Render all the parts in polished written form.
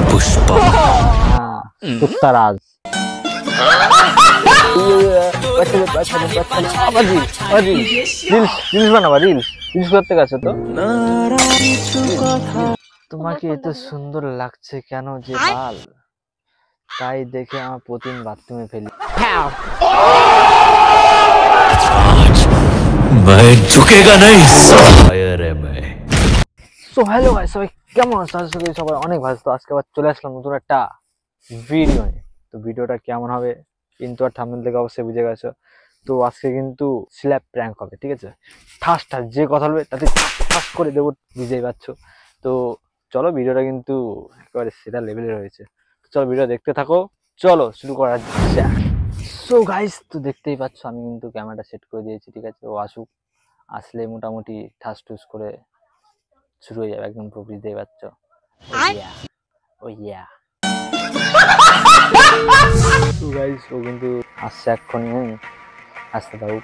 पुष्पा उत्तराज তোমাকে এত সুন্দর লাগছে কেন যে বাল, তাই দেখে আমার প্রতিদিন বাথরুমে ফেলি। সো হ্যালো গাইস, সবাই কেমন আছো? আশা করি সবাই অনেক ভালো। তো আজকে আবার চলে আসলাম নতুন একটা ভিডিও নিয়ে। তো ভিডিওটা কেমন হবে কিন্তু আর থাম্বনেল থেকে অবশ্যই বুঝে গেছো। তো আজকে কিন্তু স্ল্যাপ প্র্যাঙ্ক হবে, ঠিক আছে? ঠাস ঠাস যে কথা বলবে তাতে ঠাস করে দেবো, বুঝতেই পারছো। তো চলো, ভিডিওটা কিন্তু একেবারে সেরা লেভেলের রয়েছে। চলো ভিডিও দেখতে থাকো, চলো শুরু করা যাক। সো গাইস, তো দেখতেই পাচ্ছ আমি কিন্তু ক্যামেরাটা সেট করে দিয়েছি, ঠিক আছে? ও আসুক, আসলে মোটামুটি ঠাস টুস করে শুরু হয়ে যাবে একদম পুরো, বুঝতেই পারছো। ও ইয়া তো গাইস, ও কিন্তু আসছে এক্ষুনি, আসতে দাও।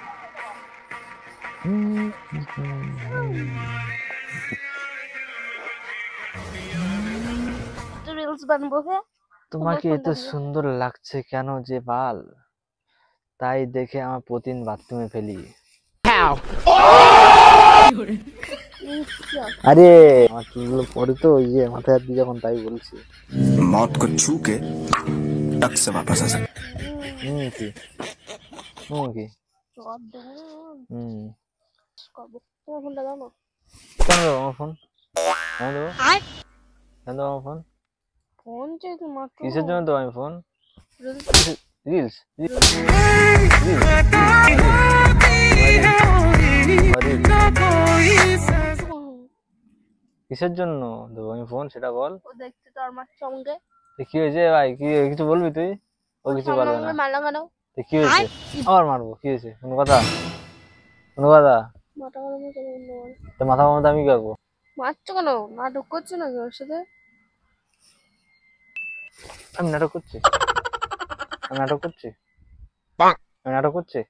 তোমাকে এত সুন্দর লাগছে কেন যে বাল, তাই দেখে আমার প্রতিদিন বাথরুমে ফেলি। আরে আমার চুলগুলো পরে তো ওই যে মাথায় হাত দিয়ে যখন, তাই বলছি। मौत को छू के टक से वापस आ सकते। কি কি কেন দেবো আমার ফোন? কেন দেবো? কেন দেবো আমার ফোন? কিসের জন্য দেবো আমি ফোন? রিলস কিসের জন্য দেবো আমি ফোন সেটা বল। কি হয়েছে ভাই? কি কিছু বলবি তুই? ও কিছু বলবে না। কি হয়েছে? আবার মারবো? কি হয়েছে? কোনো কথা? তো মাথা মাথা আমি করবো? মারছো কেন? নাটক করছো নাকি ওর সাথে? আমি নাটক করছি? আমি নাটক করছি? আমি নাটক করছি?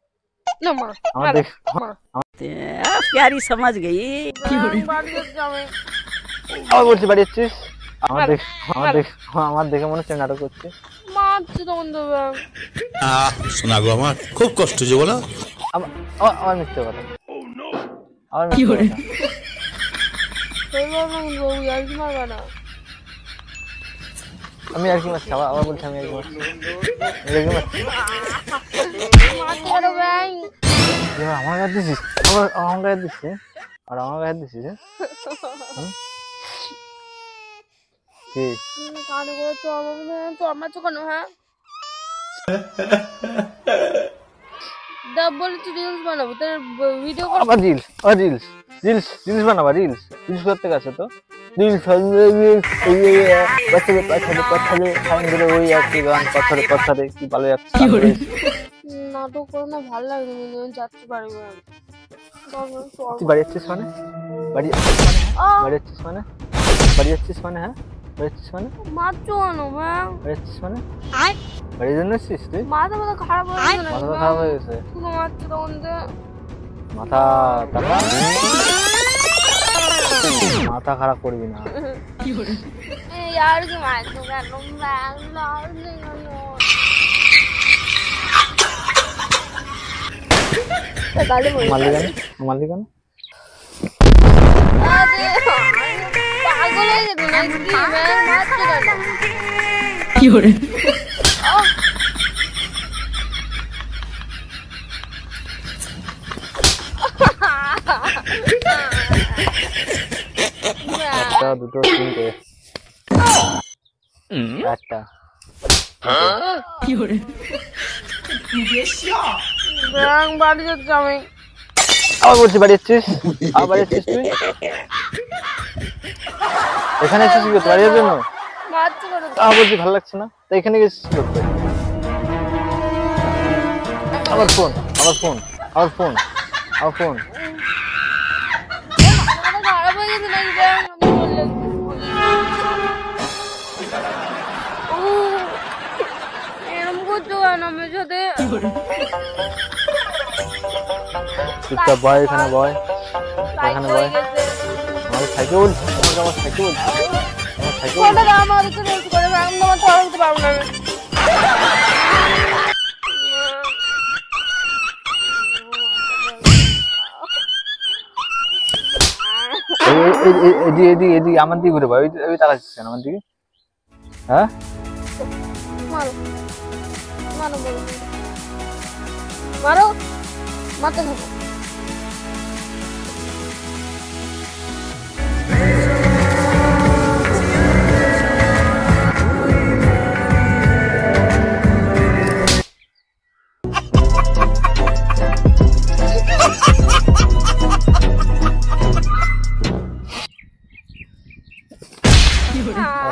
না মা, আমার দেখ, प्यारी समझ गई। আবার বলছি বাড়ি যাচ্ছিস? আমার দেখে মনে হচ্ছে নাটক করছি। মারছো তখন দেবে। শোনা গো, আমার খুব কষ্ট যে বলো। আমার মিথ্যে কথা, আমার মিথ্যে কথা। আমি আর কি মারছি? আবার বলছি আমি আর কি মারছি? আমার গায়ে দিছিস? আমার গায়ে দিচ্ছি আর আমার গায়ে দিছিস? কি কানে করে চমাচ্ছ কেন? হ্যাঁ, বলেছি রিলস বানাবো, তোর ভিডিও করবো। আবার রিলস বানাবা? রিলস করতে গেছে তো রিলস পাথরে ওই আর কি গান, পাথরে কি ভালো যাচ্ছে। নাটক করে না, ভালো লাগে না, যাচ্ছি বাড়ি। তুই বাড়ি যাচ্ছিস মানে? বাড়ি যাচ্ছিস মানে? বাড়ি যাচ্ছিস মানে? হ্যাঁ, বাড়ি যাচ্ছিস মানে? মারছো কেন? হ্যাঁ, বাড়ি যাচ্ছিস মানে? বাড়ির জন্য এসছিস তুই? মাথা খারাপ হয়ে গেছে। মাথা খারাপ হয়ে গেছে? মারছো তখন মাথা মাথা খারাপ করবি না। আর কি মারছো কেন? মারলি কেন? পাগল হয়ে গেছে নাকি? মারছো কেন? কি করে? একটা দুটো তিনটে একটা কি করে? বাড়ি যাচ্ছি আমি। আবার বলছি বাড়ি যাচ্ছিস? আবার বাড়ি যাচ্ছিস তুই? এখানে এসেছিস কি করতে? বাড়ি যাওয়ার জন্য? মারছো কেন? বলছি ভালো লাগছে না, তাই এখানে গেছিস কি করতে? আবার ফোন খারাপ হয়ে গেছে নাকি? এরকম করছো কেন আমার সাথে? চুপচাপ বয়, এখানে বয়, এখানে বয়। আমার সাইকেল বলছি, আমার সাইকেল বলছি, আমার সাইকেল ফোনটা দাও আমাকে তো রেস্ট করে আমি তোমার ধরে দিতে পারবো না এদিকে আমার দিকে ঘুরে ভাই, ওই তাকাচ্ছিস কেন আমার দিকে? হ্যাঁ মারো মারো মারো মারতে থাকো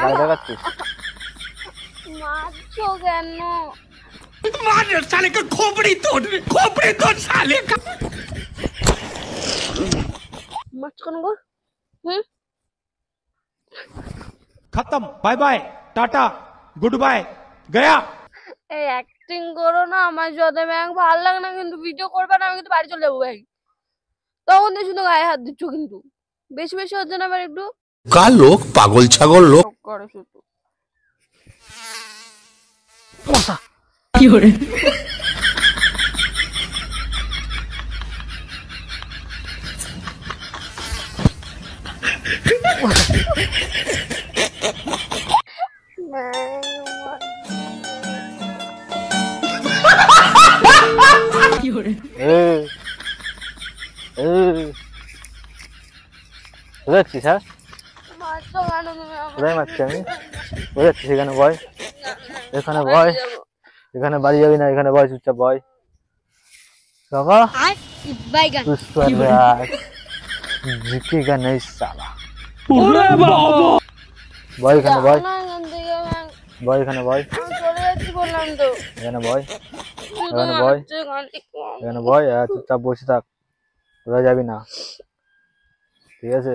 গাড়ি দেখাচ্ছিস? মারছো কেন মারছো কেন গো खत्म bye bye tata good bye गया এই অ্যাক্টিং করো না আমার সাথে ব্যাং ভালো লাগে না কিন্তু ভিডিও করবে না আমি কিন্তু বাড়ি চলে যাবো ভাই তখন তো শুধু গায়ে হাত দিচ্ছ কিন্তু বেশি বেশি হচ্ছে না আবার একটু का लोग पागल छागल लोग করে শুধু Fiore. Fiore. বুঝাচ্ছিস? হ্যাঁ মারছো কেন তুমি আমাকে? কোথায় মারছি আমি? বুঝাচ্ছিস? এখানে বয়, এখানে বয়, এখানে বাড়ি যাবি না, এখানে বয়, চুপচাপ বয়। বাবা বাইগান জিতেगा नहीं साला। বয় এখানে বয়, বয় এখানে বয়, চলে যাচ্ছি বললাম তো এখানে বয়, শুধু এখানে বয়, মারছো খালি। এখানে বয়, আর চুপচাপ বসে থাক, কোথায় যাবি না, ঠিক আছে?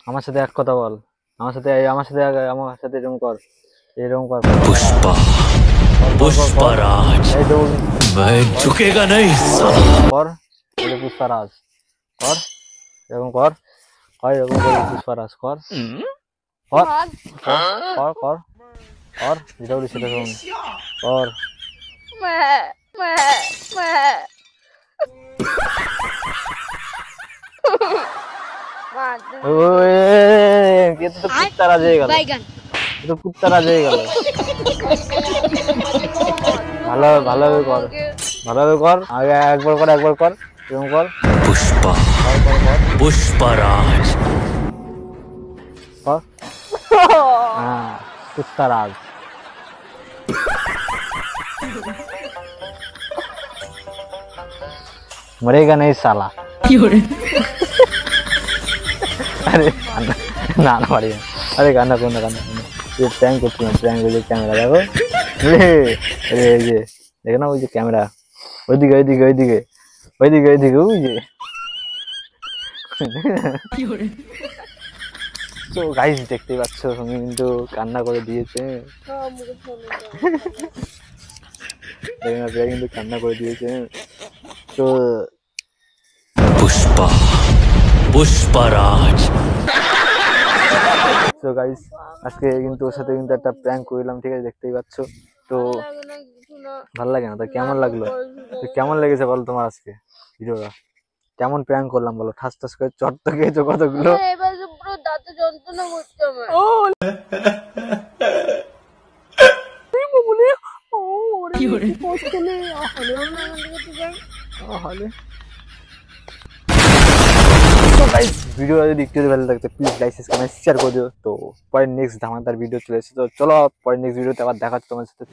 আমার সাথে এক কথা বল, আমার সাথে এরকম কর, এরকম কর, पुष्पराज এই দৌড় मैं झुकेगा नहीं साला কর, বলে পুষ্পারাজ কর, এরকম কর, কর এরকম করে পুষ্পারাজ কর, কর কর কর কর, যেটা বলি সেটা শোন, কর। ওই এ তো পুত্তারাজ হয়ে গেল, এ তো পুত্তারাজ হয়ে গেল। ভালোভাবে কর, ভালোভাবে কর, আগে একবার কর, একবার কর, এরকম কর, पुष्पा কর কর কর पुष्पराज কর, হ্যাঁ পুত্তারাজ। मरेगा नहीं साला। Fiore. अरे ना ना मारिए, अरे गाना कौन गाना, ये प्रैंक करती है, प्रैंक ये कैमरा देखो, अरे ये देखो ना वो जो कैमरा, ওইদিকে ওইদিকে ওইদিকে ওইদিকে ওইদিকে ওই যে। Fiore. তো গাইস দেখতেই পাচ্ছ তুমি কিন্তু কান্না করে দিয়েছে, দেখেন আপনারা কিন্তু কান্না করে দিয়েছে। তো पुष्पा पुष्पराज তো গাইস আজকে কিন্তু ওর সাথে কিন্তু একটা প্র্যাঙ্ক করলাম, ঠিক আছে? দেখতেই পাচ্ছ। তো ভালো লাগে না তো কেমন লাগলো, তো কেমন লেগেছে বলো তোমার আজকে ভিডিওটা? কেমন প্র্যাঙ্ক করলাম বলো? ঠাস ঠাস করে চট তো খেয়েছো কতগুলো। এবার যে পুরো দাঁতে যন্ত্রণা করছে আমার Fiore. তো গাইস ভিডিও যদি একটু ভালো লাগতো প্লিজ লাইক সাবস্ক্রাইব শেয়ার করে দিও। তো পরে নেক্সট ধামাকাদার ভিডিও চলে এসেছে, তো চলো পরে নেক্সট ভিডিওতে আবার দেখা হচ্ছে তোমার সাথে।